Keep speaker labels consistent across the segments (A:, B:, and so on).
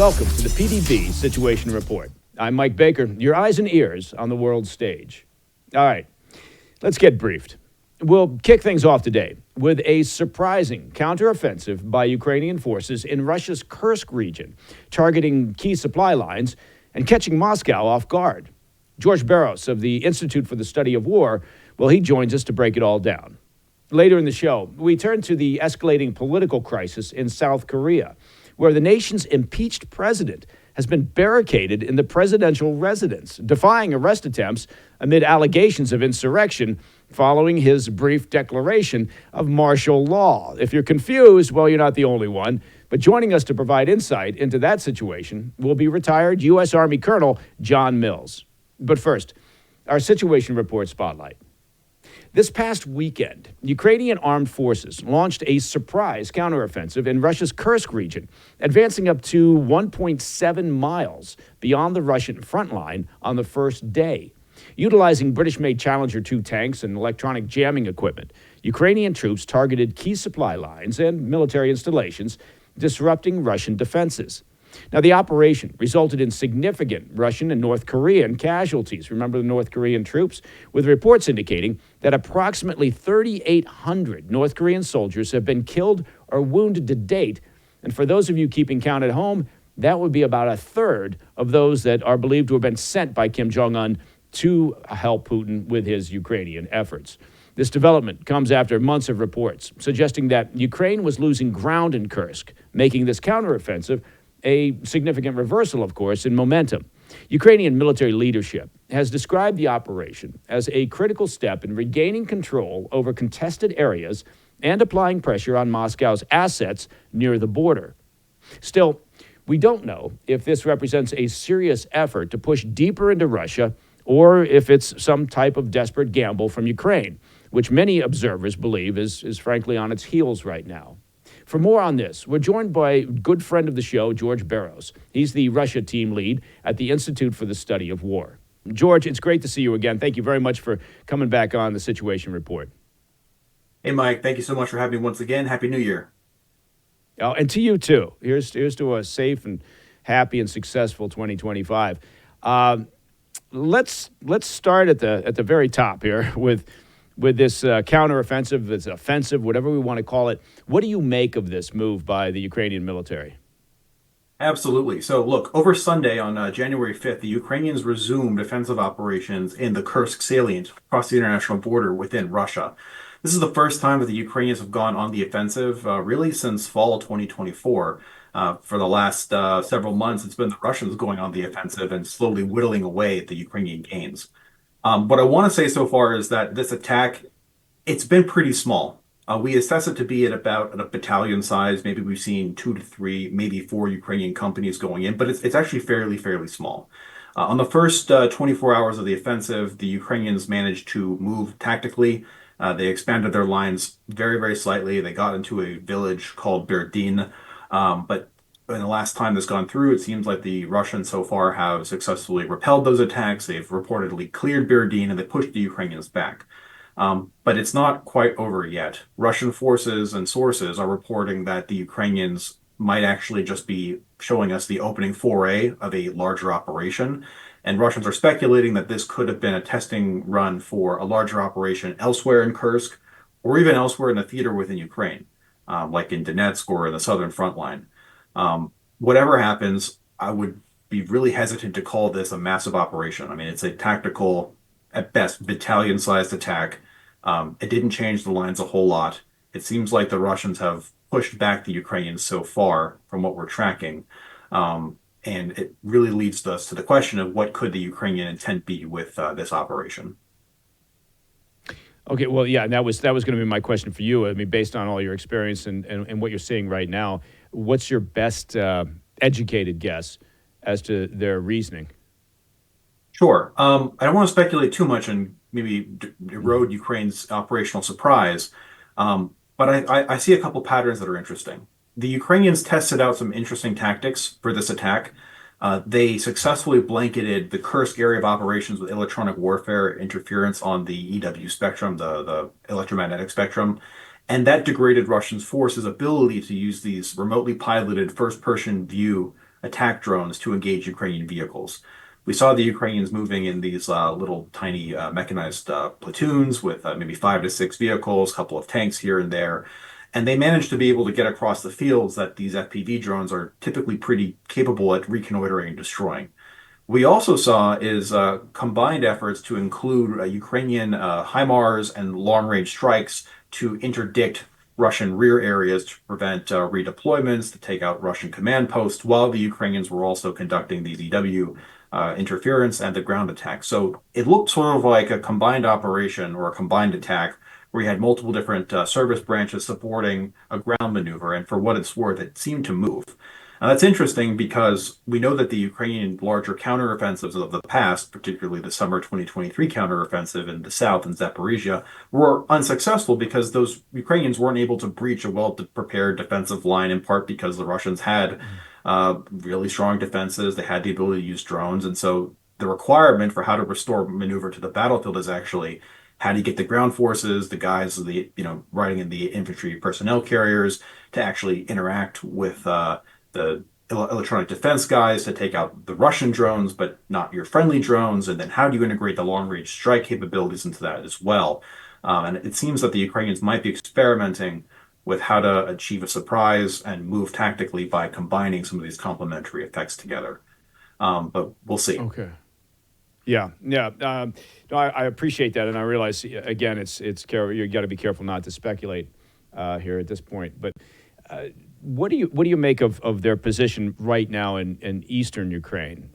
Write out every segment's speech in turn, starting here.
A: Welcome to the PDB Situation Report. I'm Mike Baker, your eyes and ears on the world stage. All right, let's get briefed. We'll kick things off today with a surprising counteroffensive by Ukrainian forces in Russia's Kursk region, targeting key supply lines and catching Moscow off guard. George Barros of the Institute for the Study of War, well, he joins us to break it all down. Later in the show, we turn to the escalating political crisis in South Korea, where the nation's impeached president has been barricaded in the presidential residence, defying arrest attempts amid allegations of insurrection following his brief declaration of martial law. If you're confused, well, you're not the only one. But joining us to provide insight into that situation will be retired U.S. Army Colonel John Mills. But first, our Situation Report Spotlight. This past weekend, Ukrainian armed forces launched a surprise counteroffensive in Russia's Kursk region, advancing up to 1.7 miles beyond the Russian front line on the first day. Utilizing British-made Challenger 2 tanks and electronic jamming equipment, Ukrainian troops targeted key supply lines and military installations, disrupting Russian defenses. Now, the operation resulted in significant Russian and North Korean casualties. Remember the North Korean troops? With reports indicating that approximately 3,800 North Korean soldiers have been killed or wounded to date. And for those of you keeping count at home, that would be about a third of those that are believed to have been sent by Kim Jong-un to help Putin with his Ukrainian efforts. This development comes after months of reports suggesting that Ukraine was losing ground in Kursk, making this counteroffensive a significant reversal, of course, in momentum. Ukrainian military leadership has described the operation as a critical step in regaining control over contested areas and applying pressure on Moscow's assets near the border. Still, we don't know if this represents a serious effort to push deeper into Russia or if it's some type of desperate gamble from Ukraine, which many observers believe is frankly on its heels right now. For more on this, we're joined by a good friend of the show, George Barros. He's the Russia team lead at the Institute for the Study of War. George, it's great to see you again. Thank you very much for coming back on the Situation Report.
B: Hey, Mike. Thank you so much for having me once again. Happy New Year.
A: Oh, and to you, too. Here's to a safe and happy and successful 2025. Let's start at the very top here with this counteroffensive, this offensive, whatever we want to call it. What do you make of this move by the Ukrainian military?
B: Absolutely. So, look, over Sunday on January 5th, the Ukrainians resumed offensive operations in the Kursk salient across the international border within Russia. This is the first time that the Ukrainians have gone on the offensive, really since fall 2024. For the last several months, it's been the Russians going on the offensive and slowly whittling away at the Ukrainian gains. What I want to say so far is that this attack, it's been pretty small. We assess it to be at about a battalion size. Maybe we've seen 2 to 3, maybe 4 Ukrainian companies going in, but it's actually fairly small. On the first 24 hours of the offensive, the Ukrainians managed to move tactically. They expanded their lines very slightly. They got into a village called Berdin, but in the last time this gone through, it seems like the Russians so far have successfully repelled those attacks. They've reportedly cleared Berdin and they pushed the Ukrainians back. But it's not quite over yet. Russian forces and sources are reporting that the Ukrainians might actually just be showing us the opening foray of a larger operation. And Russians are speculating that this could have been a testing run for a larger operation elsewhere in Kursk or even elsewhere in the theater within Ukraine, like in Donetsk or in the southern front line. Whatever happens, I would be really hesitant to call this a massive operation. I mean, it's a tactical, at best, battalion-sized attack. It didn't change the lines a whole lot. It seems like the Russians have pushed back the Ukrainians so far from what we're tracking. And it really leads us to the question of what could the Ukrainian intent be with this operation.
A: Okay, well, yeah, that was going to be my question for you. I mean, based on all your experience and what you're seeing right now, what's your best educated guess as to their reasoning?
B: Sure. I don't want to speculate too much and maybe erode Ukraine's operational surprise, but I see a couple patterns that are interesting. The Ukrainians tested out some interesting tactics for this attack. They successfully blanketed the Kursk area of operations with electronic warfare interference on the EW spectrum, the electromagnetic spectrum, and that degraded Russian forces' ability to use these remotely piloted first-person view attack drones to engage Ukrainian vehicles. We saw the Ukrainians moving in these little tiny mechanized platoons with maybe 5 to 6 vehicles, a couple of tanks here and there. And they managed to be able to get across the fields that these FPV drones are typically pretty capable at reconnoitering and destroying. We also saw is combined efforts to include Ukrainian HIMARS and long-range strikes to interdict Russian rear areas to prevent redeployments, to take out Russian command posts, while the Ukrainians were also conducting these EW interference and the ground attack. So it looked sort of like a combined operation or a combined attack where you had multiple different service branches supporting a ground maneuver. And for what it's worth, it seemed to move. Now, that's interesting because we know that the Ukrainian larger counteroffensives of the past, particularly the summer 2023 counteroffensive in the south in Zaporizhia, were unsuccessful because those Ukrainians weren't able to breach a well-prepared defensive line, in part because the Russians had really strong defenses. They had the ability to use drones. And so the requirement for how to restore maneuver to the battlefield is actually how do you get the ground forces, the guys, riding in the infantry personnel carriers to actually interact with the electronic defense guys to take out the Russian drones, but not your friendly drones. And then how do you integrate the long range strike capabilities into that as well? And it seems that the Ukrainians might be experimenting with how to achieve a surprise and move tactically by combining some of these complementary effects together. But we'll see.
A: Okay. Yeah, yeah. No, I appreciate that, and I realize again, it's careful. You got to be careful not to speculate here at this point. But what do you make of their position right now in eastern Ukraine?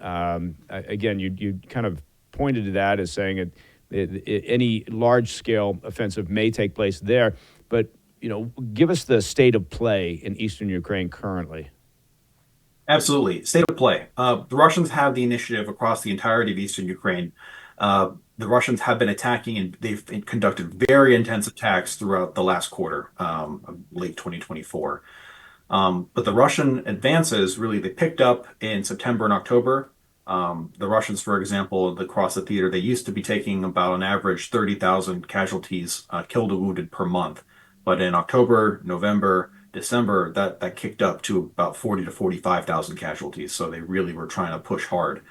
A: Again, you kind of pointed to that as saying any large scale offensive may take place there, but give us the state of play in eastern Ukraine currently.
B: Absolutely. State of play. The Russians have the initiative across the entirety of eastern Ukraine. The Russians have been attacking and they've conducted very intense attacks throughout the last quarter, late 2024. But the Russian advances really, they picked up in September and October. The Russians, for example, across the theater, they used to be taking about an average 30,000 casualties, killed or wounded per month. But in October, November, December, that kicked up to about 40 to 45,000 casualties. So they really were trying to push hard.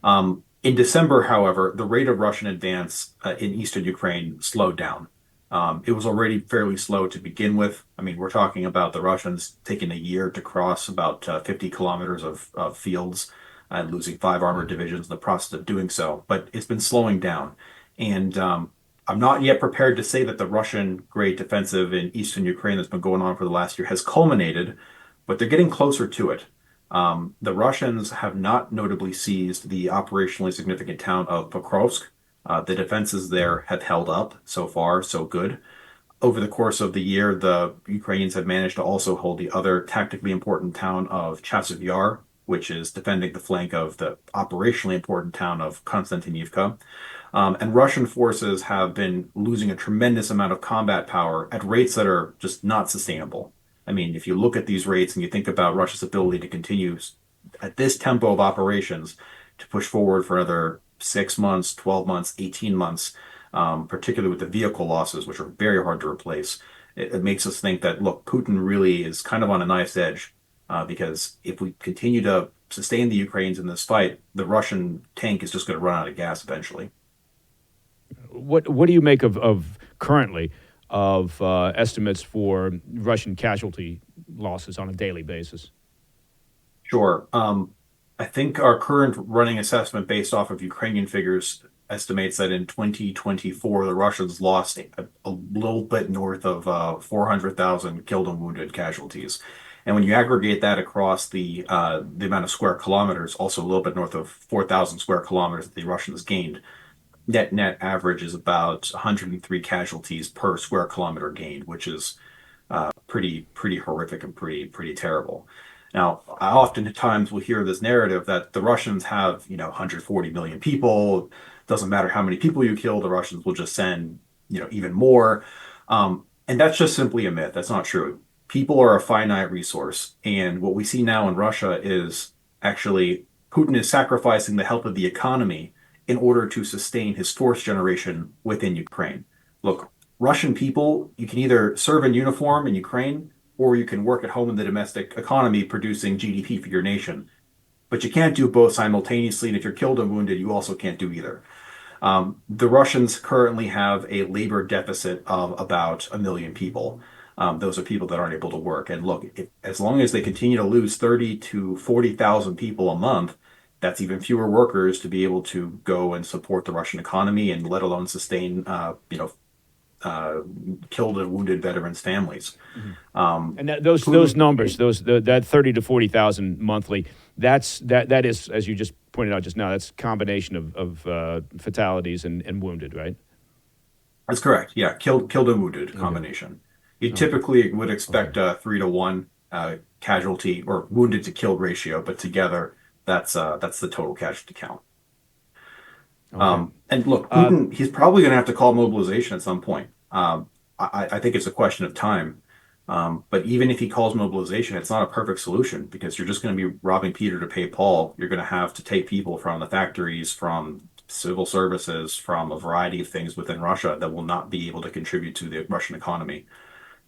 B: In December, however, the rate of Russian advance in eastern Ukraine slowed down. It was already fairly slow to begin with. I mean, we're talking about the Russians taking a year to cross about 50 kilometers of fields and losing 5 armored divisions in the process of doing so. But it's been slowing down. And I'm not yet prepared to say that the Russian great defensive in eastern Ukraine that's been going on for the last year has culminated, but they're getting closer to it. The Russians have not notably seized the operationally significant town of Pokrovsk. The defenses there have held up so far, so good. Over the course of the year, the Ukrainians have managed to also hold the other tactically important town of Chasiv Yar, which is defending the flank of the operationally important town of Konstantinivka. And Russian forces have been losing a tremendous amount of combat power at rates that are just not sustainable. I mean, if you look at these rates and you think about Russia's ability to continue at this tempo of operations to push forward for another 6 months, 12 months, 18 months, particularly with the vehicle losses, which are very hard to replace, it makes us think that, look, Putin really is kind of on a knife's edge because if we continue to sustain the Ukrainians in this fight, the Russian tank is just going to run out of gas eventually.
A: What do you make of currently of estimates for Russian casualty losses on a daily basis?
B: Sure. I think our current running assessment based off of Ukrainian figures estimates that in 2024, the Russians lost a little bit north of 400,000 killed and wounded casualties. And when you aggregate that across the amount of square kilometers, also a little bit north of 4,000 square kilometers that the Russians gained, net average is about 103 casualties per square kilometer gained, which is pretty horrific and pretty terrible. Now, I oftentimes will hear this narrative that the Russians have 140 million people. Doesn't matter how many people you kill, the Russians will just send even more. And that's just simply a myth. That's not true. People are a finite resource, and what we see now in Russia is actually Putin is sacrificing the health of the economy in order to sustain his fourth generation within Ukraine. Look, Russian people, you can either serve in uniform in Ukraine or you can work at home in the domestic economy producing GDP for your nation. but you can't do both simultaneously. And if you're killed and wounded, you also can't do either. The Russians currently have a labor deficit of about 1 million people. Those are people that aren't able to work. And look, as long as they continue to lose 30 to 40,000 people a month, that's even fewer workers to be able to go and support the Russian economy and let alone sustain, killed and wounded veterans' families.
A: And those numbers, that 30 to 40,000 monthly, that is, as you just pointed out just now, that's a combination of fatalities and wounded, right?
B: That's correct. Yeah, killed and wounded combination. You typically would expect a 3-to-1 casualty or wounded to killed ratio, but together that's the total casualty count. And look, Putin, he's probably going to have to call mobilization at some point. I think it's a question of time. But even if he calls mobilization, it's not a perfect solution because you're just going to be robbing Peter to pay Paul. You're going to have to take people from the factories, from civil services, from a variety of things within Russia that will not be able to contribute to the Russian economy.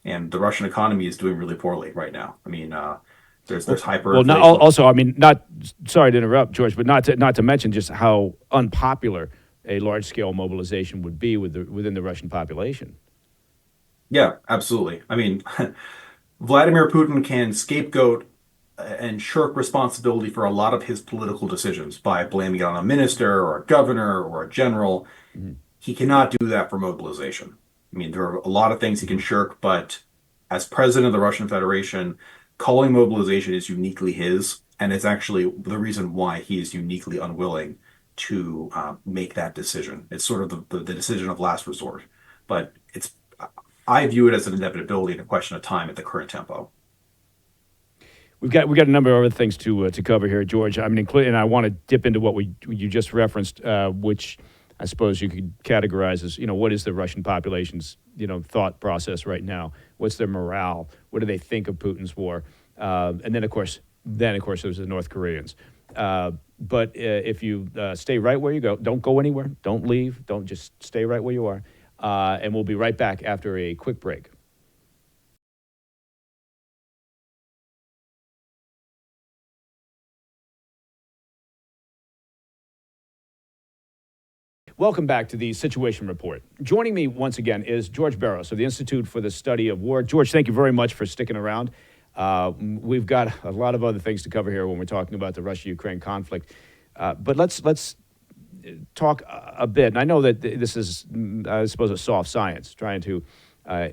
B: And the Russian economy is doing really poorly right now. I mean, there's hyperinflation.
A: Well, also, I mean, not sorry to interrupt, George, but not to mention just how unpopular a large-scale mobilization would be within the Russian population.
B: Yeah, absolutely. I mean, Vladimir Putin can scapegoat and shirk responsibility for a lot of his political decisions by blaming it on a minister or a governor or a general. He cannot do that for mobilization. I mean, there are a lot of things he can shirk, but as president of the Russian Federation, calling mobilization is uniquely his, and it's actually the reason why he is uniquely unwilling to make that decision. It's sort of the decision of last resort, but I view it as an inevitability and a question of time at the current tempo.
A: We've got a number of other things to cover here, George. I mean, including, and I want to dip into what you just referenced, which I suppose you could categorize as, what is the Russian population's, thought process right now? What's their morale? What do they think of Putin's war? And then, of course, there's the North Koreans. But if you stay right where you go, don't go anywhere, don't leave, don't just stay right where you are. And we'll be right back after a quick break. Welcome back to the Situation Report. Joining me once again is George Barros of the Institute for the Study of War. George, thank you very much for sticking around. We've got a lot of other things to cover here when we're talking about the Russia-Ukraine conflict. But let's talk a bit. And I know that this is, I suppose, a soft science, trying to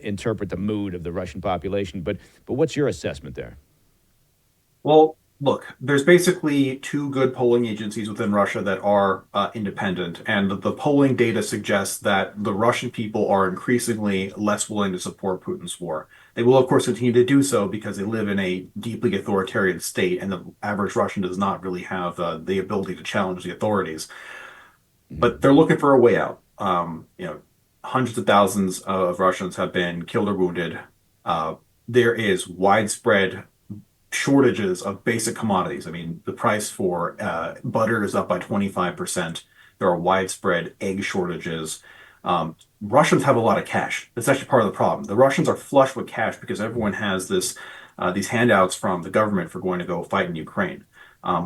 A: interpret the mood of the Russian population. But what's your assessment there?
B: Well, look, there's basically two good polling agencies within Russia that are independent, and the polling data suggests that the Russian people are increasingly less willing to support Putin's war. They will, of course, continue to do so because they live in a deeply authoritarian state, and the average Russian does not really have the ability to challenge the authorities. But they're looking for a way out. Hundreds of thousands of Russians have been killed or wounded. There is widespread shortages of basic commodities. I mean, the price for butter is up by 25%. There are widespread egg shortages. Russians have a lot of cash. That's actually part of the problem. The Russians are flush with cash because everyone has these handouts from the government for going to go fight in Ukraine.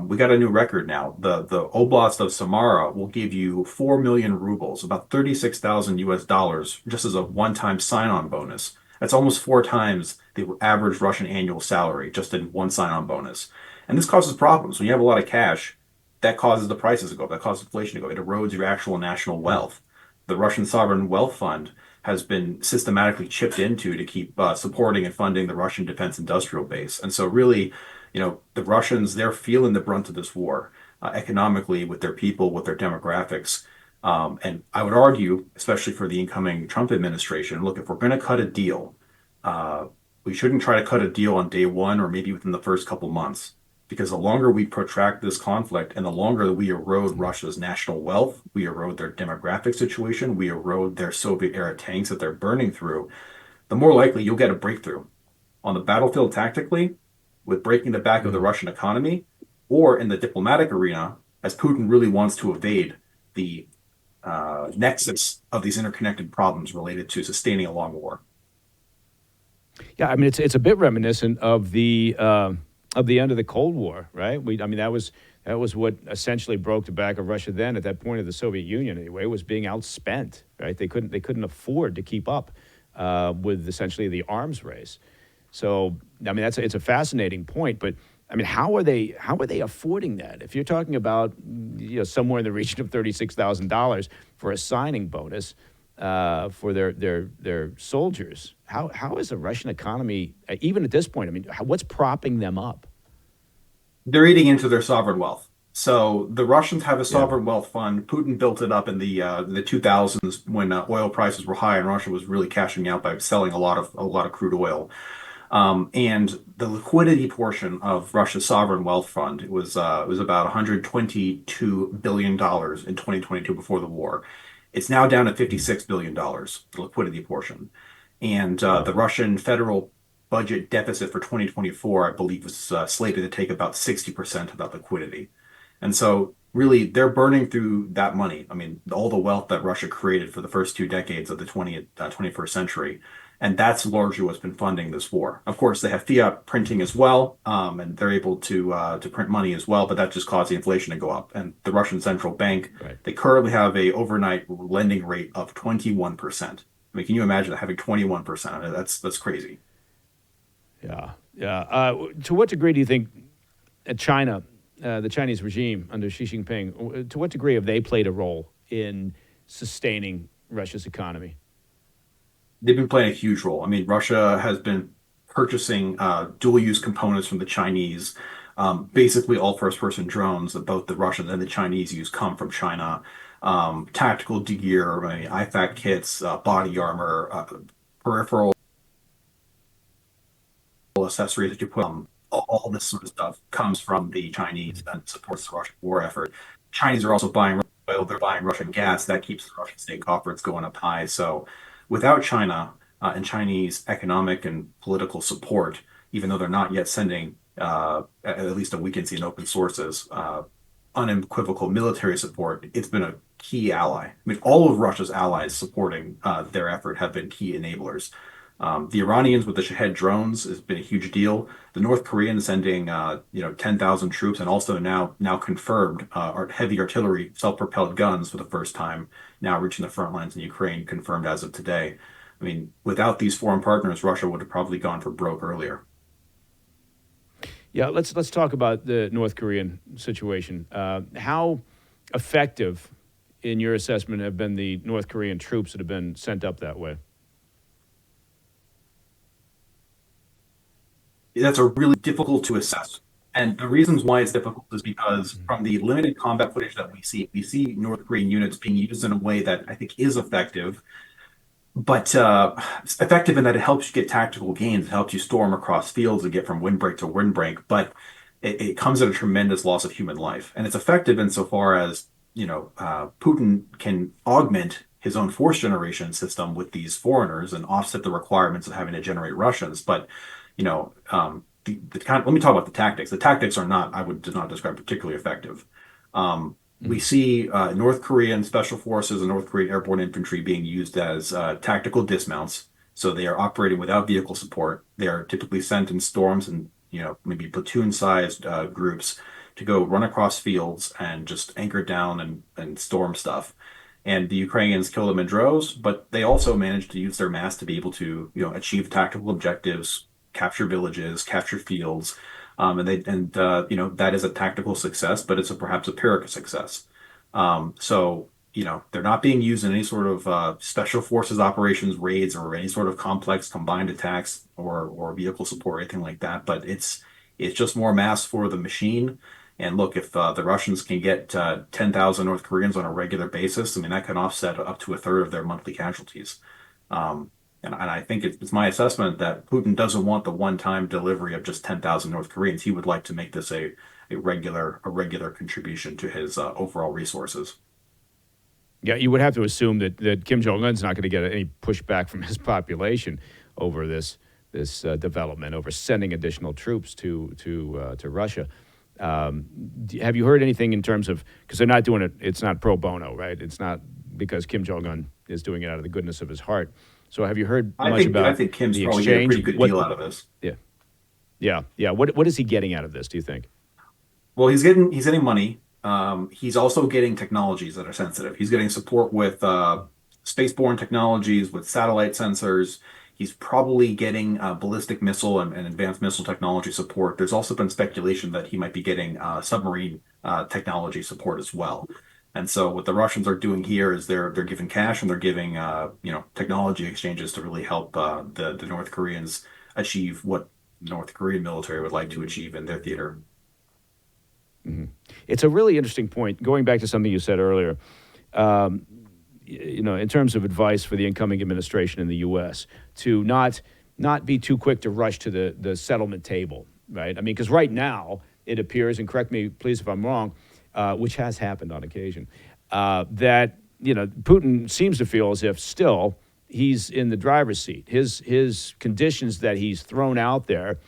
B: We got a new record now. The Oblast of Samara will give you 4 million rubles, about 36,000 US dollars, just as a one-time sign-on bonus. That's almost 4 times the average Russian annual salary, just in one sign-on bonus. And this causes problems. When you have a lot of cash, that causes the prices to go up. That causes inflation to go up. It erodes your actual national wealth. The Russian Sovereign Wealth Fund has been systematically chipped into to keep supporting and funding the Russian defense industrial base. And so really, the Russians, they're feeling the brunt of this war economically with their people, with their demographics. And I would argue, especially for the incoming Trump administration, look, if we're going to cut a deal, we shouldn't try to cut a deal on day one or maybe within the first couple months, because the longer we protract this conflict and the longer we erode Russia's national wealth, we erode their demographic situation, we erode their Soviet-era tanks that they're burning through, the more likely you'll get a breakthrough on the battlefield tactically with breaking the back of the Russian economy, or in the diplomatic arena, as Putin really wants to evade the nexus of these interconnected problems related to sustaining a long war.
A: Yeah, I mean, it's a bit reminiscent of the end of the Cold War, right? That That was what essentially broke the back of Russia then. At that point of the Soviet Union, anyway, was being outspent. Right? They couldn't afford to keep up with essentially the arms race. So I mean, it's a fascinating point, but I mean, how are they affording that? If you're talking about somewhere in the region of $36,000 for a signing bonus for their soldiers, how is the Russian economy even at this point? I mean, what's propping them up?
B: They're eating into their sovereign wealth. So the Russians have a
A: Yeah.
B: sovereign wealth fund. Putin built it up in the 2000s when oil prices were high and Russia was really cashing out by selling a lot of crude oil. And the liquidity portion of Russia's sovereign wealth fund was about $122 billion in 2022 before the war. It's now down to $56 billion, the liquidity portion. And the
A: Wow.
B: Russian federal budget deficit for 2024, I believe, was slated to take about 60% of that liquidity. And so, really, they're burning through that money. I mean, all the wealth that Russia created for the first 2 decades of the 21st century. And that's largely what's been funding this war. Of course, they have fiat printing as well, and they're able to print money as well, but that just caused the inflation to go up. And the Russian central bank,
A: Right.
B: they currently have a overnight lending rate of 21%. I mean, can you imagine having 21%? I mean, that's crazy.
A: Yeah. Yeah. To what degree do you think China, the Chinese regime under Xi Jinping, to what degree have they played a role in sustaining Russia's economy?
B: They've been playing a huge role. I mean, Russia has been purchasing dual-use components from the Chinese. Basically, all first-person drones that both the Russians and the Chinese use come from China. Tactical gear, I mean, IFAC kits, body armor, peripheral accessories that you put on. All this sort of stuff comes from the Chinese and supports the Russian war effort. Chinese are also buying oil, they're buying Russian gas. That keeps the Russian state coffers going up high. So without China and Chinese economic and political support, even though they're not yet sending, at least that we can see in open sources, unequivocal military support, it's been a key ally. I mean, all of Russia's allies supporting their effort have been key enablers. The Iranians with the Shahed drones has been a huge deal. The North Koreans sending 10,000 troops and also now confirmed heavy artillery self-propelled guns for the first time now reaching the front lines in Ukraine, confirmed as of today. I mean, without these foreign partners, Russia would have probably gone for broke earlier.
A: Yeah, let's talk about the North Korean situation. How effective, in your assessment, have been the North Korean troops that have been sent up that way?
B: That's a really difficult to assess. And the reasons why it's difficult is because from the limited combat footage that we see North Korean units being used in a way that I think is effective, but effective in that it helps you get tactical gains, it helps you storm across fields and get from windbreak to windbreak, but it comes at a tremendous loss of human life. And it's effective insofar as, Putin can augment his own force generation system with these foreigners and offset the requirements of having to generate Russians. But, let me talk about the tactics. The tactics are not, I would not describe particularly effective. We see North Korean special forces and North Korean airborne infantry being used as tactical dismounts. So they are operating without vehicle support. They are typically sent in storms and maybe platoon-sized groups to go run across fields and just anchor down and storm stuff. And the Ukrainians kill them in droves, but they also manage to use their mass to be able to achieve tactical objectives, capture villages, capture fields. That is a tactical success, but it's perhaps a Pyrrhic success. So they're not being used in any sort of special forces operations, raids, or any sort of complex combined attacks or vehicle support or anything like that. But it's just more mass for the machine. And look, if the Russians can get 10,000 North Koreans on a regular basis, I mean, that can offset up to a third of their monthly casualties. And I think it's my assessment that Putin doesn't want the one-time delivery of just 10,000 North Koreans. He would like to make this a regular contribution to his overall resources.
A: Yeah, you would have to assume that Kim Jong Un's not going to get any pushback from his population over this development, over sending additional troops to Russia. Have you heard anything in terms of, because they're not doing it? It's not pro bono, right? It's not because Kim Jong Un is doing it out of the goodness of his heart. So have you heard much about
B: I think Kim's
A: the
B: probably getting a
A: exchange?
B: pretty good deal out of this.
A: Yeah. What is he getting out of this, do you think?
B: Well, he's getting money. He's also getting technologies that are sensitive. He's getting support with spaceborne technologies, with satellite sensors. He's probably getting ballistic missile and advanced missile technology support. There's also been speculation that he might be getting submarine technology support as well. And so what the Russians are doing here is they're giving cash and they're giving technology exchanges to really help the North Koreans achieve what the North Korean military would like to achieve in their theater.
A: It's a really interesting point. Going back to something you said earlier, in terms of advice for the incoming administration in the U.S. to not be too quick to rush to the settlement table, right? I mean, because right now it appears, and correct me please if I'm wrong, which has happened on occasion, that Putin seems to feel as if still he's in the driver's seat. His conditions that he's thrown out there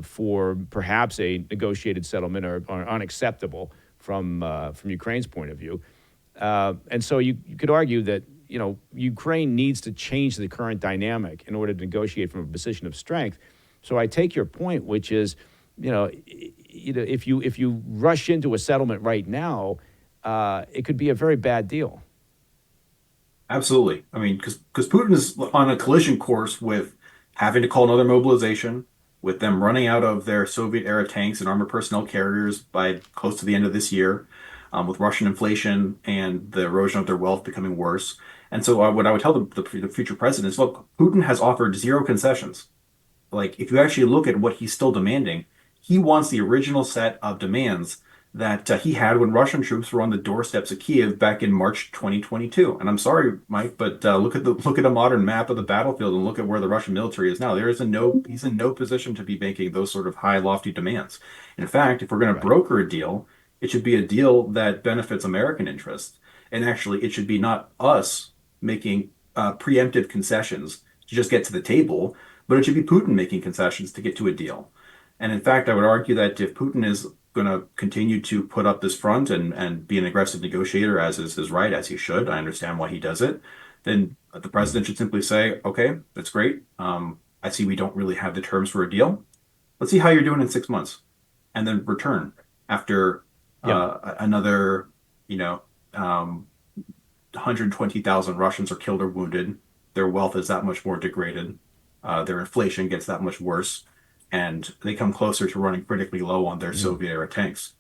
A: for perhaps a negotiated settlement are unacceptable from Ukraine's point of view. And so you could argue that Ukraine needs to change the current dynamic in order to negotiate from a position of strength. So I take your point, which is, if you rush into a settlement right now, it could be a very bad deal.
B: Absolutely. I mean, because Putin is on a collision course with having to call another mobilization, with them running out of their Soviet era tanks and armored personnel carriers by close to the end of this year, with Russian inflation and the erosion of their wealth becoming worse. And so, what I would tell the future president is, look, Putin has offered zero concessions. Like, if you actually look at what he's still demanding, he wants the original set of demands that he had when Russian troops were on the doorsteps of Kiev back in March 2022. And I'm sorry, Mike, but look at a modern map of the battlefield and look at where the Russian military is now. He's in no position to be making those sort of high, lofty demands. In fact, if we're going to
A: Right.
B: broker a deal, it should be a deal that benefits American interests. And actually, it should be not us making preemptive concessions to just get to the table, but it should be Putin making concessions to get to a deal. And in fact, I would argue that if Putin is going to continue to put up this front and be an aggressive negotiator, as is his right, as he should, I understand why he does it, then the president should simply say, okay, that's great. I see we don't really have the terms for a deal. Let's see how you're doing in 6 months, and then return after
A: Yeah.
B: another, 120,000 Russians are killed or wounded. Their wealth is that much more degraded. Their inflation gets that much worse, and they come closer to running critically low on their Soviet era tanks.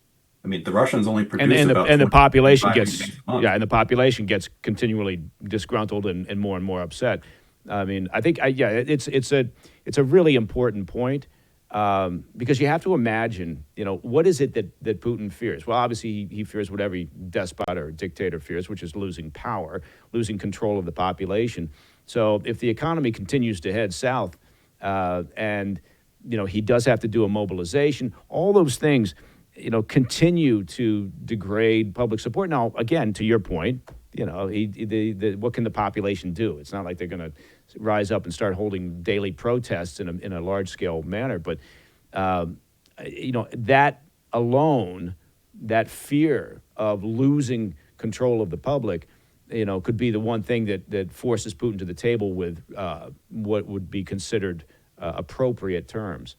B: I mean, the Russians only
A: And
B: produce
A: and the
B: about
A: and the
B: 20,
A: population
B: 25
A: gets
B: tanks a month.
A: and the population gets continually disgruntled and more upset. I mean, I think it's a really important point, because you have to imagine, what is it that Putin fears? Well, obviously he fears what every despot or dictator fears, which is losing power, losing control of the population. So if the economy continues to head south, and he does have to do a mobilization, all those things, continue to degrade public support. Now, again, to your point, what can the population do? It's not like they're going to rise up and start holding daily protests in a large scale manner. But that alone, that fear of losing control of the public, could be the one thing that forces Putin to the table with what would be considered appropriate terms.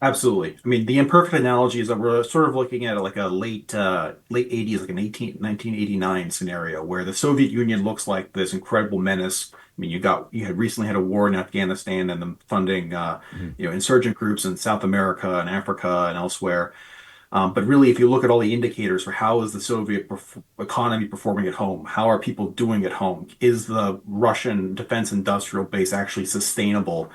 B: Absolutely. I mean, the imperfect analogy is that we're sort of looking at like a late 80s, like an 1989 scenario where the Soviet Union looks like this incredible menace. I mean, you had recently had a war in Afghanistan and them funding insurgent groups in South America and Africa and elsewhere. But really, if you look at all the indicators for how is the Soviet economy performing at home, how are people doing at home, is the Russian defense industrial base actually sustainable?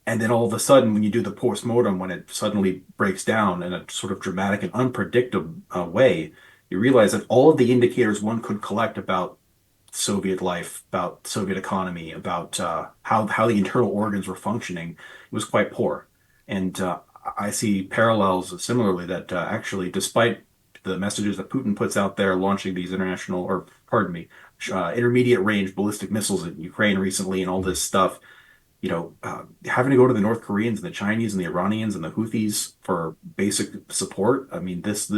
B: And then all of a sudden, when you do the post-mortem, when it suddenly breaks down in a sort of dramatic and unpredictable way, you realize that all of the indicators one could collect about Soviet life, about Soviet economy, about how the internal organs were functioning was quite poor. And I see parallels similarly that actually, despite the messages that Putin puts out there, launching these intermediate range ballistic missiles in Ukraine recently, and all this stuff, having to go to the North Koreans and the Chinese and the Iranians and the Houthis for basic support. I mean, this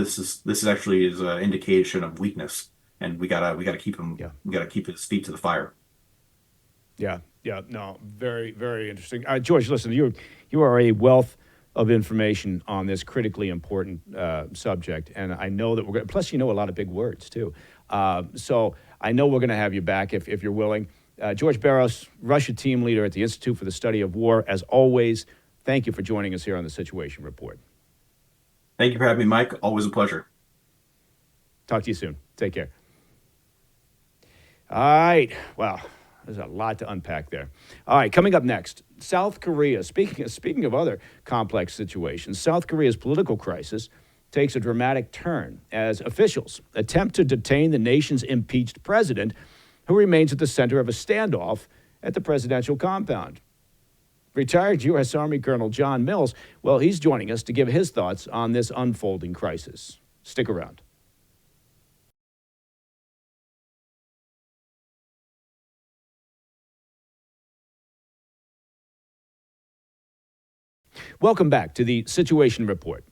B: actually is an indication of weakness, and we gotta keep him.
A: Yeah.
B: We gotta keep his feet to the fire.
A: Yeah. No, very, very interesting. George, listen, you are a wealth of information on this critically important subject. And I know that we're going to, plus, you know, a lot of big words, too. So I know we're going to have you back if you're willing. George Barros, Russia team leader at the Institute for the Study of War, as always, thank you for joining us here on the Situation Report.
B: Thank you for having me, Mike. Always a pleasure.
A: Talk to you soon. Take care. All right. Wow. There's a lot to unpack there. All right, coming up next, South Korea. Speaking of other complex situations, South Korea's political crisis takes a dramatic turn as officials attempt to detain the nation's impeached president, who remains at the center of a standoff at the presidential compound. Retired U.S. Army Colonel John Mills, well, he's joining us to give his thoughts on this unfolding crisis. Stick around. Welcome back to the Situation Report.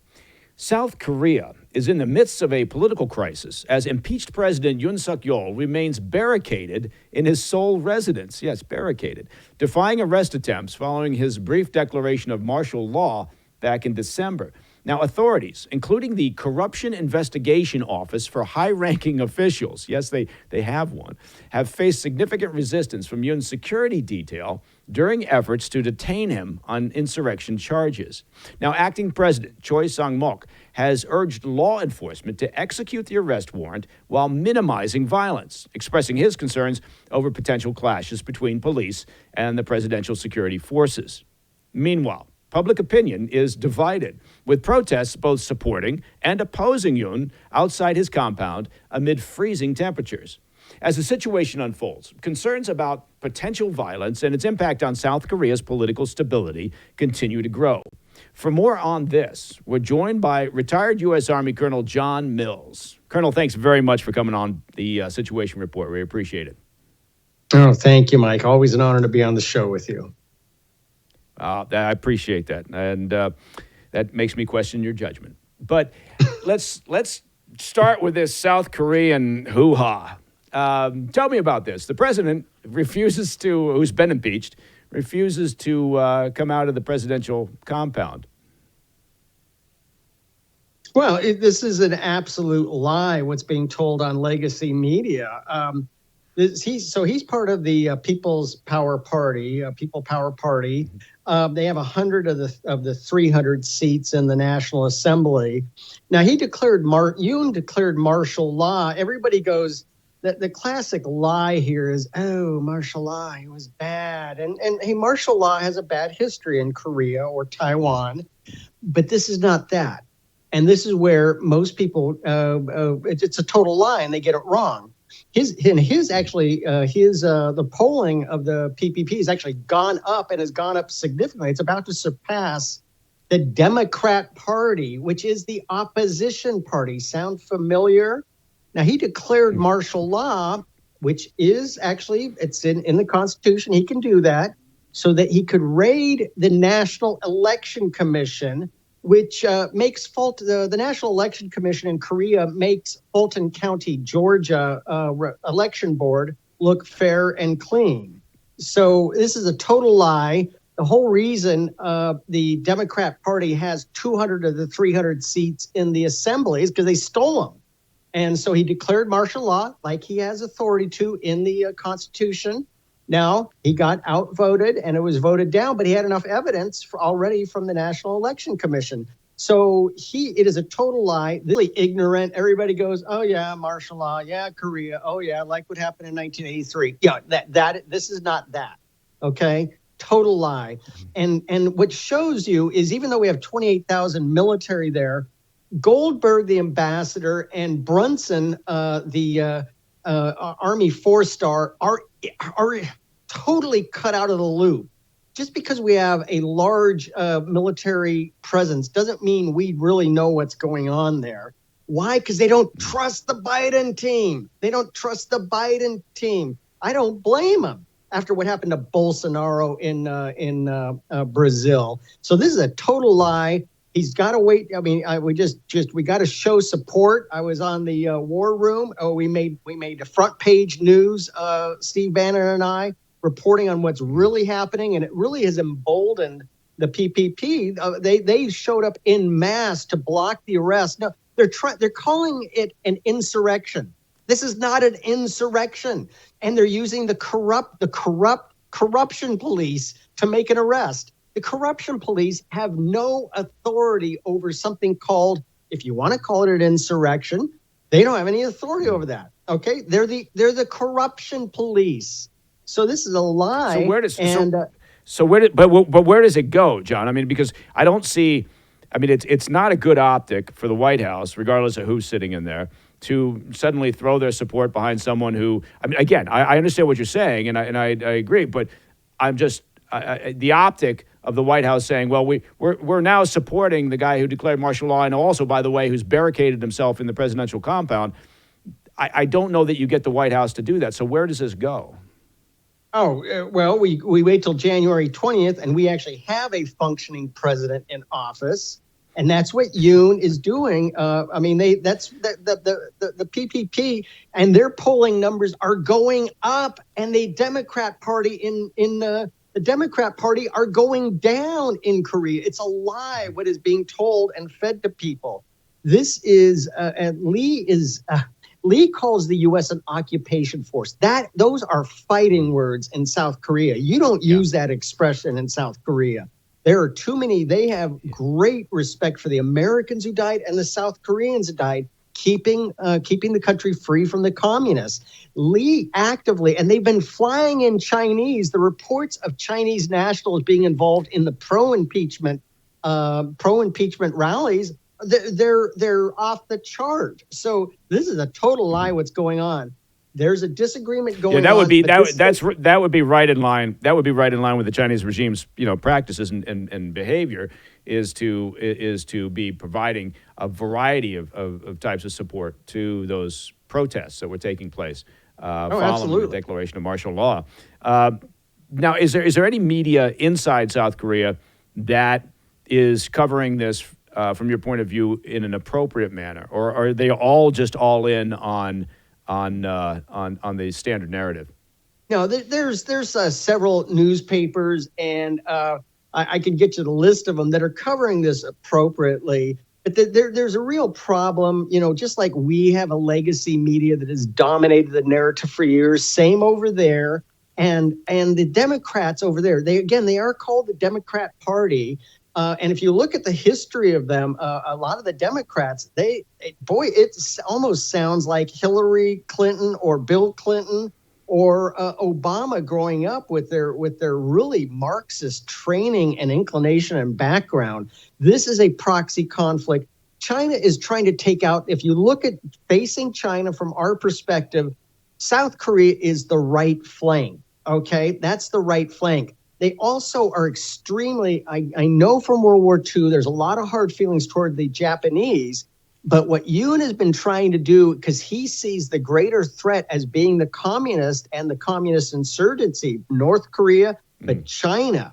A: South Korea is in the midst of a political crisis as impeached President Yoon Suk-yeol remains barricaded in his Seoul residence. Yes, barricaded, defying arrest attempts following his brief declaration of martial law back in December. Now, authorities, including the Corruption Investigation Office for high-ranking officials, yes, they have one, have faced significant resistance from Yoon's security detail during efforts to detain him on insurrection charges. Now, acting President Choi Sang-mok has urged law enforcement to execute the arrest warrant while minimizing violence, expressing his concerns over potential clashes between police and the presidential security forces. Meanwhile, public opinion is divided, with protests both supporting and opposing Yoon outside his compound amid freezing temperatures. As the situation unfolds, concerns about potential violence and its impact on South Korea's political stability continue to grow. For more on this, we're joined by retired U.S. Army Colonel John Mills. Colonel, thanks very much for coming on the Situation Report. We appreciate it.
C: Oh, thank you, Mike. Always an honor to be on the show with you.
A: I appreciate that, and that makes me question your judgment. But let's start with this South Korean hoo-ha. Tell me about this. The president who's been impeached, refuses to come out of the presidential compound.
C: Well, this is an absolute lie, what's being told on legacy media. He's part of the People's Power Party, People Power Party. They have 100 of the 300 seats in the National Assembly. Now, Yoon declared martial law. Everybody goes, the classic lie here is, oh, martial law, it was bad. And hey, martial law has a bad history in Korea or Taiwan, but this is not that. And this is where most people, it's a total lie and they get it wrong. The polling of the PPP has actually gone up and has gone up significantly. It's about to surpass the Democrat Party, which is the opposition party. Sound familiar? Now, he declared martial law, which is actually, it's in the Constitution. He can do that so that he could raid the National Election Commission, which makes the National Election Commission in Korea makes Fulton County, Georgia election board look fair and clean. So this is a total lie. The whole reason the Democrat Party has 200 of the 300 seats in the assembly is because they stole them. And so he declared martial law like he has authority to in the Constitution. Now, he got outvoted and it was voted down, but he had enough evidence already from the National Election Commission. So it is a total lie, really ignorant. Everybody goes, oh, yeah, martial law. Yeah, Korea. Oh, yeah, like what happened in 1983. Yeah, this is not that. OK, total lie. And what shows you is even though we have 28,000 military there, Goldberg, the ambassador, and Brunson, the Army 4-star, are totally cut out of the loop. Just because we have a large military presence doesn't mean we really know what's going on there. Why? Because they don't trust the Biden team. They don't trust the Biden team. I don't blame them after what happened to Bolsonaro in Brazil. So this is a total lie. He's got to wait. I mean, we got to show support. I was on the War Room. We made the front page news. Steve Bannon and I reporting on what's really happening, and it really has emboldened the PPP, they showed up in mass to block the arrest. No, they're calling it an insurrection. This is not an insurrection, and they're using the corruption police to make an arrest. The corruption police have no authority over something called, if you want to call it an insurrection, they don't have any authority over that. Okay, they're the corruption police. So this is a lie.
A: So where does where does it go, John? I mean, because I don't see. I mean, it's not a good optic for the White House, regardless of who's sitting in there, to suddenly throw their support behind someone who. I mean, again, I understand what you're saying, and I agree, but I'm just the optic of the White House saying, well, we're now supporting the guy who declared martial law, and also, by the way, who's barricaded himself in the presidential compound. I don't know that you get the White House to do that. So where does this go?
C: Oh, well, we wait till January 20th, and we actually have a functioning president in office. And that's what Yoon is doing. I mean, that's the PPP, and their polling numbers are going up, and the Democrat Party the Democrat Party are going down in Korea. It's a lie what is being told and fed to people. This is and Lee calls the U.S. an occupation force. Those are fighting words in South Korea. You don't use that expression in South Korea. There are too many. They have great respect for the Americans who died and the South Koreans who died, keeping the country free from the communists. Lee actively, and they've been flying in Chinese. The reports of Chinese nationals being involved in the pro-impeachment rallies, they're off the chart. So this is a total lie. What's going on? There's a disagreement going on.
A: That would be right in line. That would be right in line with the Chinese regime's practices and behavior is to be providing a variety of types of support to those protests that were taking place following the declaration of martial law. Now, is there any media inside South Korea that is covering this from your point of view in an appropriate manner, or are they all just all in on the standard narrative?
C: No, there's several newspapers, and I can get you the list of them that are covering this appropriately. But there's a real problem, just like we have a legacy media that has dominated the narrative for years. Same over there, and the Democrats over there. They are called the Democrat Party. And if you look at the history of them, a lot of the Democrats, it almost sounds like Hillary Clinton or Bill Clinton or Obama growing up with their really Marxist training and inclination and background. This is a proxy conflict. China is trying to take out, if you look at facing China from our perspective, South Korea is the right flank. Okay, that's the right flank. They also are extremely, I know from World War II, there's a lot of hard feelings toward the Japanese, but what Yoon has been trying to do, because he sees the greater threat as being the communist and the communist insurgency, North Korea, but China.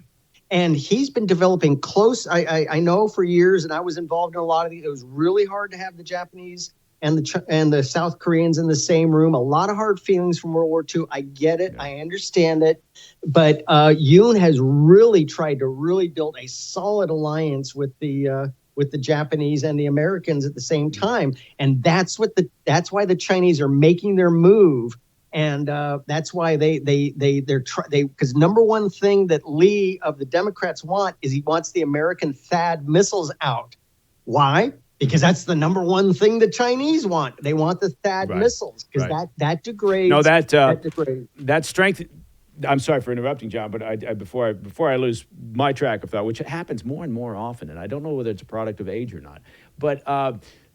C: And he's been developing close, I know for years, and I was involved in a lot of these, it was really hard to have the Japanese and the South Koreans in the same room. A lot of hard feelings from World War II. I get it. I understand it. But Yoon has really tried to really build a solid alliance with the Japanese and the Americans at the same time. And that's why the Chinese are making their move. And that's why because number one thing that Lee of the Democrats want is he wants the American THAAD missiles out. Why? Because that's the number one thing the Chinese want. They want the THAAD missiles because that degrades.
A: No, that
C: degrades.
A: That strength. I'm sorry for interrupting, John, but before I lose my track of thought, which happens more and more often, and I don't know whether it's a product of age or not, but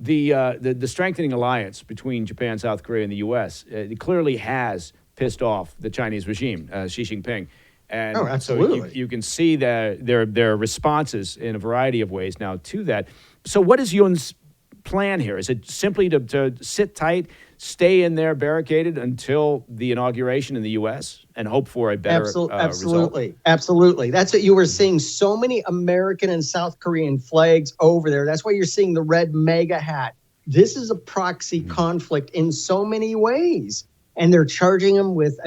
A: the strengthening alliance between Japan, South Korea, and the U.S. It clearly has pissed off the Chinese regime, Xi Jinping. And
C: absolutely.
A: So you can see their responses in a variety of ways now to that. So what is Yoon's plan here? Is it simply to sit tight, stay in there barricaded until the inauguration in the U.S. and hope for a better result?
C: Absolutely. That's what you were seeing. So many American and South Korean flags over there. That's why you're seeing the red MAGA hat. This is a proxy conflict in so many ways. And they're charging them with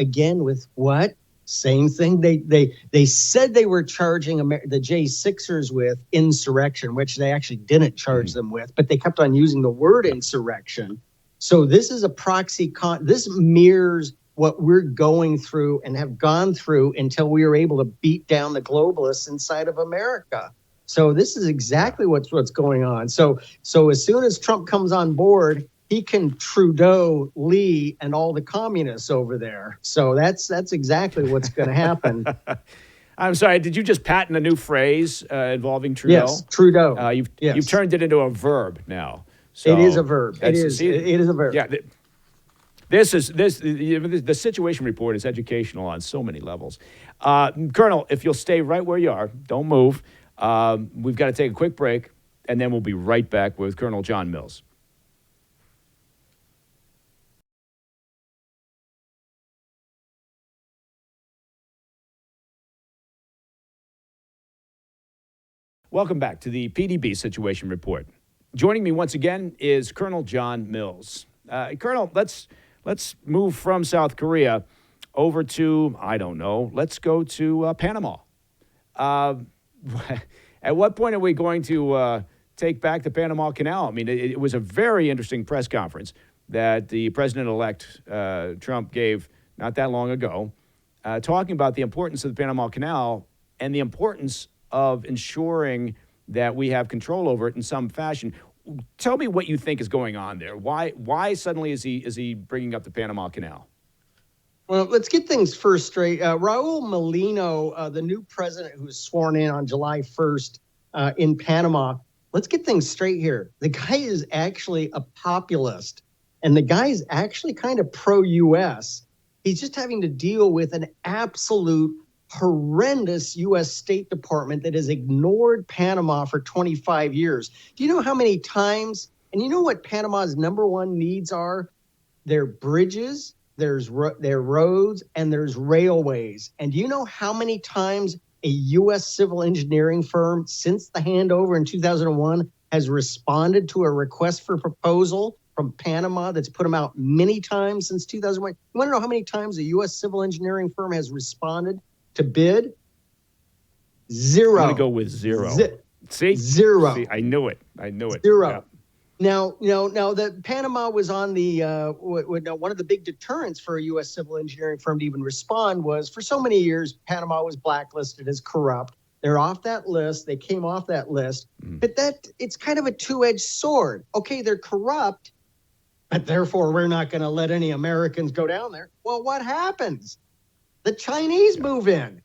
C: what? Same thing. They said they were charging the J6ers with insurrection, which they actually didn't charge them with, but they kept on using the word insurrection. So this is a proxy. This mirrors what we're going through and have gone through until we are able to beat down the globalists inside of America. So this is exactly what's going on. So as soon as Trump comes on board, he can Trudeau, Lee, and all the communists over there. So that's exactly what's going to happen.
A: I'm sorry, did you just patent a new phrase involving Trudeau?
C: Yes, Trudeau.
A: You've turned it into a verb now. So
C: it is a verb. It is a verb.
A: Yeah. The Situation Report is educational on so many levels. Colonel, if you'll stay right where you are, don't move. We've got to take a quick break, and then we'll be right back with Colonel John Mills. Welcome back to the PDB Situation Report. Joining me once again is Colonel John Mills. Colonel, let's move from South Korea over to, I don't know, let's go to Panama. At what point are we going to take back the Panama Canal? I mean, it was a very interesting press conference that the president-elect Trump gave not that long ago, talking about the importance of the Panama Canal and the importance of ensuring that we have control over it in some fashion. Tell me what you think is going on there. Why suddenly is he bringing up the Panama Canal?
C: Well, let's get things first straight. Raul Molino, the new president who was sworn in on July 1st in Panama, let's get things straight here. The guy is actually a populist, and the guy is actually kind of pro-U.S. He's just having to deal with an absolute horrendous U.S. State Department that has ignored Panama for 25 years. Do you know how many times, and you know what Panama's number one needs are? Their bridges, their roads, and there's railways. And do you know how many times a U.S. civil engineering firm since the handover in 2001 has responded to a request for proposal from Panama that's put them out many times since 2001? You want to know how many times a U.S. civil engineering firm has responded to bid? Zero.
A: I'm going to go with zero. See?
C: Zero.
A: See, I knew it.
C: Zero.
A: Yeah.
C: Now that Panama was on the one of the big deterrents for a U.S. civil engineering firm to even respond was for so many years Panama was blacklisted as corrupt. They're off that list. They came off that list. But it's kind of a two-edged sword. Okay, they're corrupt, but therefore we're not going to let any Americans go down there. Well, what happens? The Chinese move in.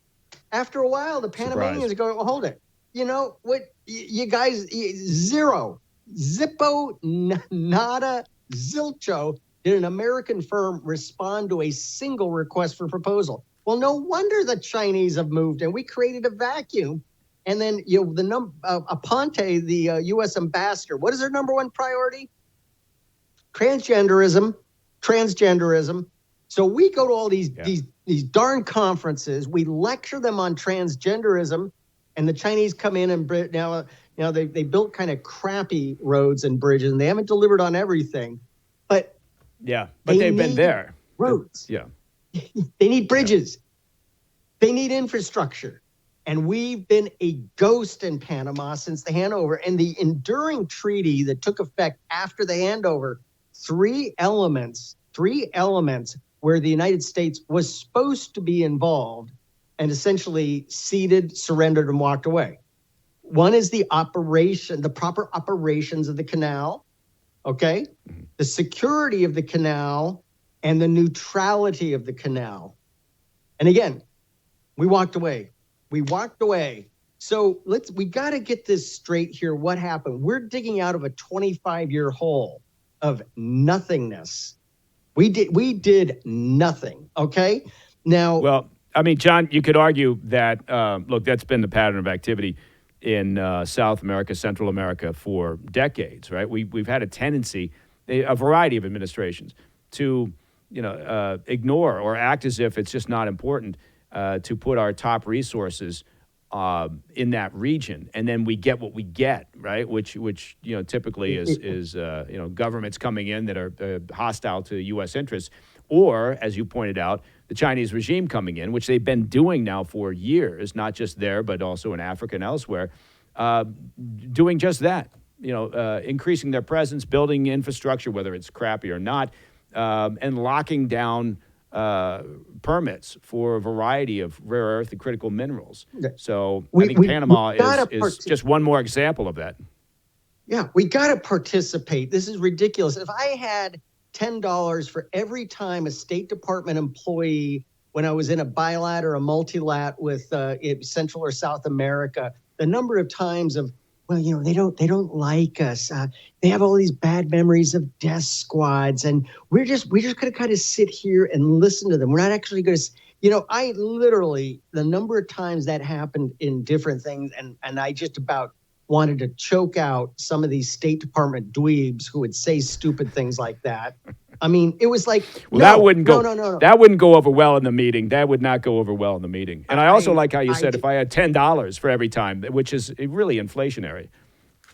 C: After a while, the Panamanians go, well, hold it. You know what? You guys, zero. Zippo, nada, zilcho. Did an American firm respond to a single request for proposal? Well, no wonder the Chinese have moved in. We created a vacuum. And then Aponte, the U.S. ambassador, what is their number one priority? Transgenderism. So we go to all these darn conferences. We lecture them on transgenderism, and the Chinese come in and now they built kind of crappy roads and bridges, and they haven't delivered on everything. But
A: they've been there.
C: Roads.
A: Yeah.
C: They need bridges. They need infrastructure. And we've been a ghost in Panama since the handover. And the enduring treaty that took effect after the handover, three elements where the United States was supposed to be involved and essentially ceded, surrendered, and walked away. One is the proper operations of the canal, okay? The security of the canal and the neutrality of the canal. And again, we walked away. So we got to get this straight here. What happened? We're digging out of a 25-year hole of nothingness. We did nothing. Okay. Now,
A: well, I mean, John, you could argue that look, that's been the pattern of activity in South America, Central America for decades, right? We've had a tendency, a variety of administrations, to ignore or act as if it's just not important to put our top resources in that region, and then we get what we get, right? Which typically is governments coming in that are hostile to U.S. interests, or as you pointed out, the Chinese regime coming in, which they've been doing now for years, not just there, but also in Africa and elsewhere, doing just that. Increasing their presence, building infrastructure, whether it's crappy or not, and locking down permits for a variety of rare earth and critical minerals. So I think Panama is just one more example of that.
C: Yeah, we got to participate. This is ridiculous. If I had $10 for every time a State Department employee, when I was in a bilateral or a multilat with Central or South America, the number of times of, well, they don't like us. They have all these bad memories of death squads, and we're just going to kind of sit here and listen to them. We're not actually going to, I literally, the number of times that happened in different things, and I just about wanted to choke out some of these State Department dweebs who would say stupid things like that. I mean, it was like,
A: that wouldn't go. No. That wouldn't go over well in the meeting. That would not go over well in the meeting. And I also like how you said if I had $10 for every time, which is really inflationary.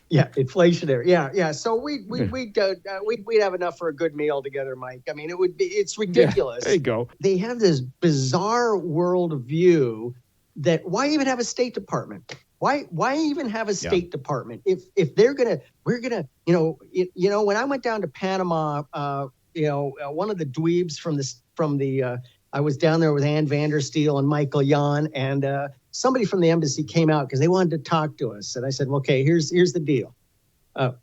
C: Yeah, inflationary. Yeah. So we'd have enough for a good meal together, Mike. I mean, it's ridiculous.
A: Yeah, there you go.
C: They have this bizarre worldview that why even have a State Department? Why even have a State Department if we're gonna when I went down to Panama, one of the dweebs I was down there with Ann Vandersteel and Michael Jan, and somebody from the embassy came out because they wanted to talk to us, and I said, well, okay, here's the deal.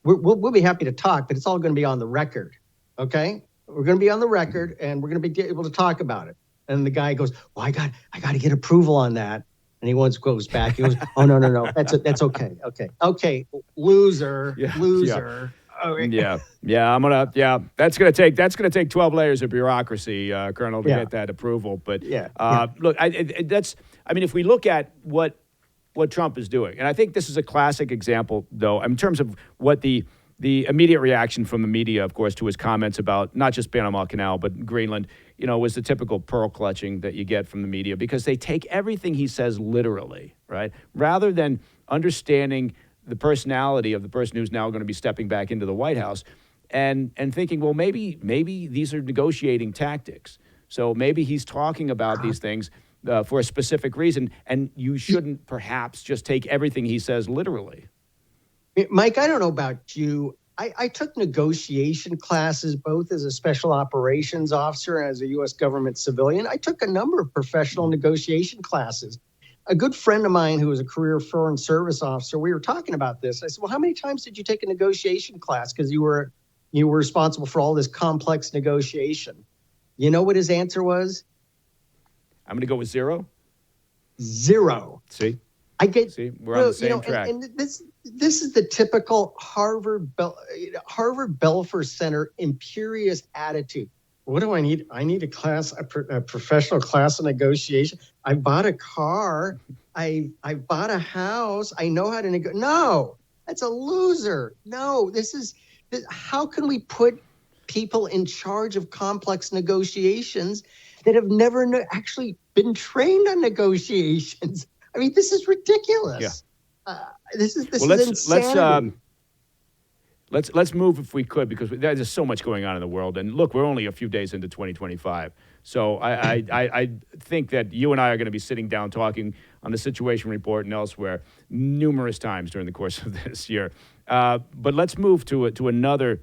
C: We'll be happy to talk, but it's all going to be on the record. Okay, we're going to be on the record, and we're going to be able to talk about it. And the guy goes, well, I got to get approval on that. And he goes back. He goes, oh no, that's okay. Loser.
A: Yeah. That's gonna take 12 layers of bureaucracy, Colonel, to get that approval. But look, if we look at what Trump is doing, and I think this is a classic example, though, in terms of what the immediate reaction from the media, of course, to his comments about not just Panama Canal but Greenland, was the typical pearl clutching that you get from the media, because they take everything he says literally, right? Rather than understanding the personality of the person who's now going to be stepping back into the White House and thinking, well, maybe these are negotiating tactics. So maybe he's talking about these things for a specific reason, and you shouldn't perhaps just take everything he says literally.
C: Mike, I don't know about you. I took negotiation classes both as a special operations officer and as a U.S. government civilian. I took a number of professional negotiation classes. A good friend of mine who was a career foreign service officer, we were talking about this. I said, well, how many times did you take a negotiation class? Because you were responsible for all this complex negotiation. You know what his answer was?
A: I'm going to go with 0.
C: 0.
A: See? We're on the same track.
C: And this is the typical Harvard Belfer Center imperious attitude. What do I need? I need a professional class of negotiation. I bought a car. I bought a house. I know how to negotiate. No, that's a loser. No, how can we put people in charge of complex negotiations that have never actually been trained on negotiations? I mean, this is ridiculous.
A: Yeah.
C: This is insanity.
A: Let's move if we could, because there's so much going on in the world. And look, we're only a few days into 2025. So I think that you and I are going to be sitting down talking on the Situation Report and elsewhere numerous times during the course of this year. But let's move to another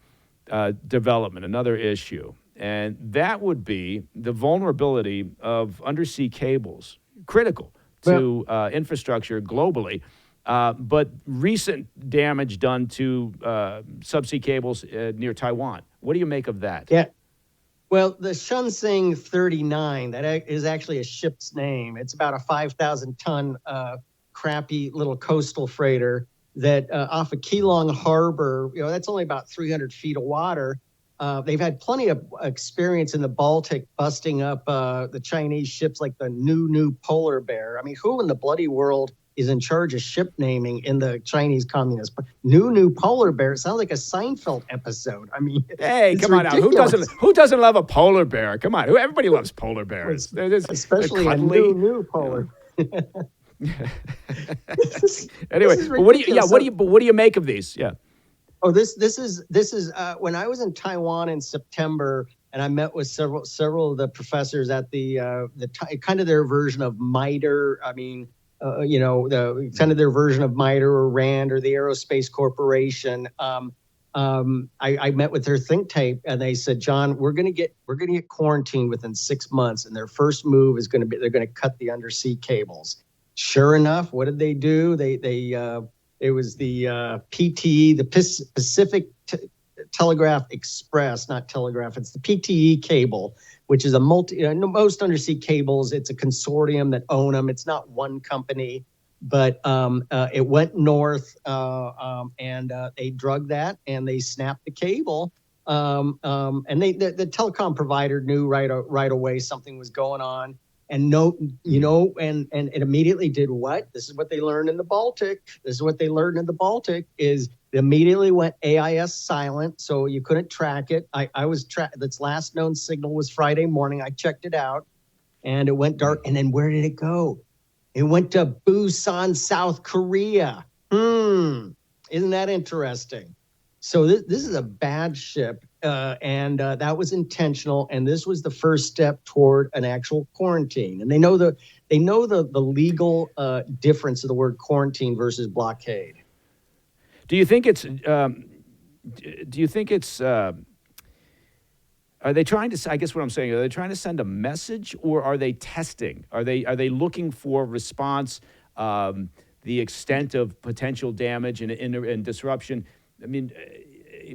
A: development, another issue. And that would be the vulnerability of undersea cables, critical to infrastructure globally. But recent damage done to subsea cables near Taiwan. What do you make of that?
C: Yeah. Well, the Shunsing 39, that is actually a ship's name. It's about a 5,000-ton crappy little coastal freighter that off of Keelung Harbor, that's only about 300 feet of water. They've had plenty of experience in the Baltic busting up the Chinese ships like the new Polar Bear. I mean, who in the bloody world is in charge of ship naming in the Chinese Communist? New Polar Bear. It sounds like a Seinfeld episode. I mean,
A: hey, come on now. Who doesn't love a polar bear? Come on. Everybody loves polar bears.
C: Especially a new polar.
A: Anyway, what do you make of these? Yeah.
C: Oh, this is when I was in Taiwan in September, and I met with several of the professors at the kind of their version of MITRE. I mean, the kind of their version of MITRE or RAND or the Aerospace Corporation. I met with their think tank, and they said, John, we're going to get quarantined within 6 months, and their first move is going to be they're going to cut the undersea cables. Sure enough, what did they do? It was the PTE, the Pacific Telegraph Express, not telegraph. It's the PTE cable, which is a most undersea cables. It's a consortium that own them. It's not one company, but it went north and they drug that and they snapped the cable. And the telecom provider knew right away something was going on. And and it immediately did what? This is what they learned in the Baltic. Is they immediately went AIS silent, so you couldn't track it. Its last known signal was Friday morning. I checked it out, and it went dark. And then where did it go? It went to Busan, South Korea. Isn't that interesting? So this is a bad ship, and that was intentional. And this was the first step toward an actual quarantine. And they know the legal difference of the word quarantine versus blockade.
A: Do you think it's? Are they trying to? I guess what I'm saying, are they trying to send a message, or are they testing? Are they looking for response? The extent of potential damage and disruption. I mean,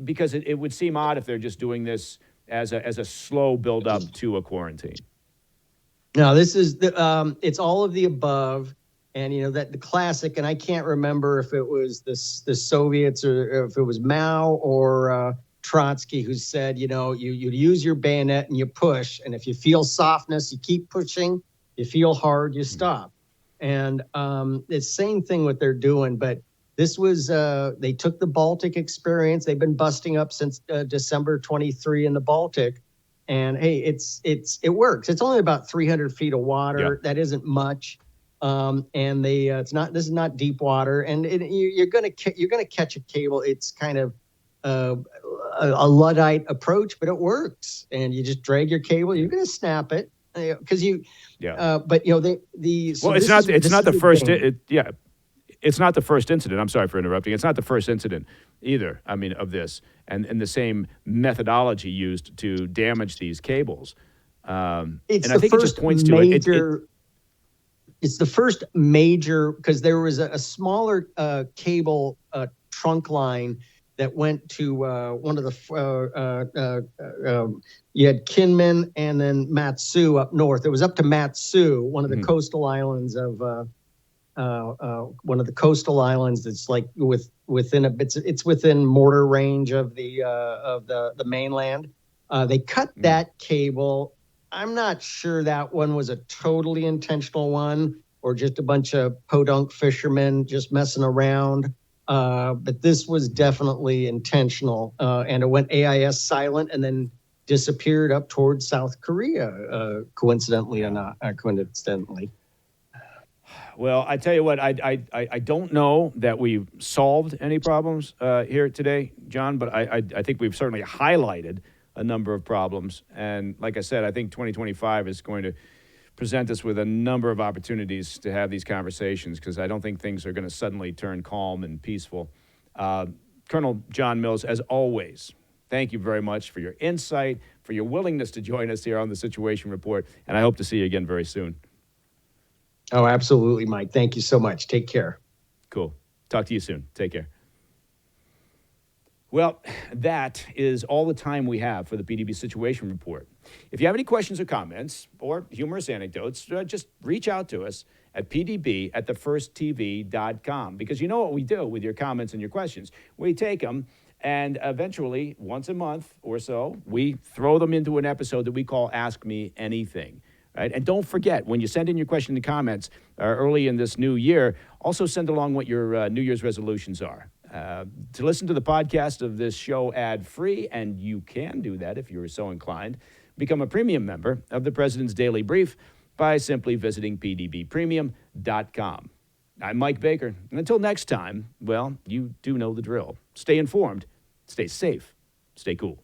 A: because it would seem odd if they're just doing this as a slow build up to a quarantine.
C: No, this is it's all of the above, and that the classic. And I can't remember if it was the Soviets or if it was Mao or Trotsky who said, you use your bayonet and you push, and if you feel softness, you keep pushing. You feel hard, you stop. And it's the same thing what they're doing, but. This was, they took the Baltic experience. They've been busting up since December 23 in the Baltic. And hey, it works. It's only about 300 feet of water. Yeah. That isn't much. And this is not deep water. And you're going to catch a cable. It's kind of a Luddite approach, but it works. And you just drag your cable. You're going to snap it because but
A: it's not the first. It's not the first incident. I'm sorry for interrupting. It's not the first incident either, I mean, of this and the same methodology used to damage these cables. It's the first major, because there was a smaller cable trunk line that went to one of the, you had Kinmen and then Matsu up north. It was up to Matsu, one of the coastal islands of, one of the coastal islands that's like it's within mortar range of the mainland. They cut that cable. I'm not sure that one was a totally intentional one or just a bunch of podunk fishermen just messing around. But this was definitely intentional. And it went AIS silent and then disappeared up towards South Korea, coincidentally or not, coincidentally. Well, I tell you what, I don't know that we've solved any problems here today, John, but I think we've certainly highlighted a number of problems. And like I said, I think 2025 is going to present us with a number of opportunities to have these conversations because I don't think things are going to suddenly turn calm and peaceful. Colonel John Mills, as always, thank you very much for your insight, for your willingness to join us here on the Situation Report, and I hope to see you again very soon.
C: Oh, absolutely, Mike. Thank you so much. Take care.
A: Cool. Talk to you soon. Take care. Well, that is all the time we have for the PDB Situation Report. If you have any questions or comments or humorous anecdotes, just reach out to us at pdb@thefirsttv.com because you know what we do with your comments and your questions. We take them and eventually, once a month or so, we throw them into an episode that we call Ask Me Anything. Right? And don't forget, when you send in your question and comments early in this new year, also send along what your New Year's resolutions are. To listen to the podcast of this show ad-free, and you can do that if you're so inclined, become a premium member of the President's Daily Brief by simply visiting pdbpremium.com. I'm Mike Baker, and until next time, well, you do know the drill. Stay informed, stay safe, stay cool.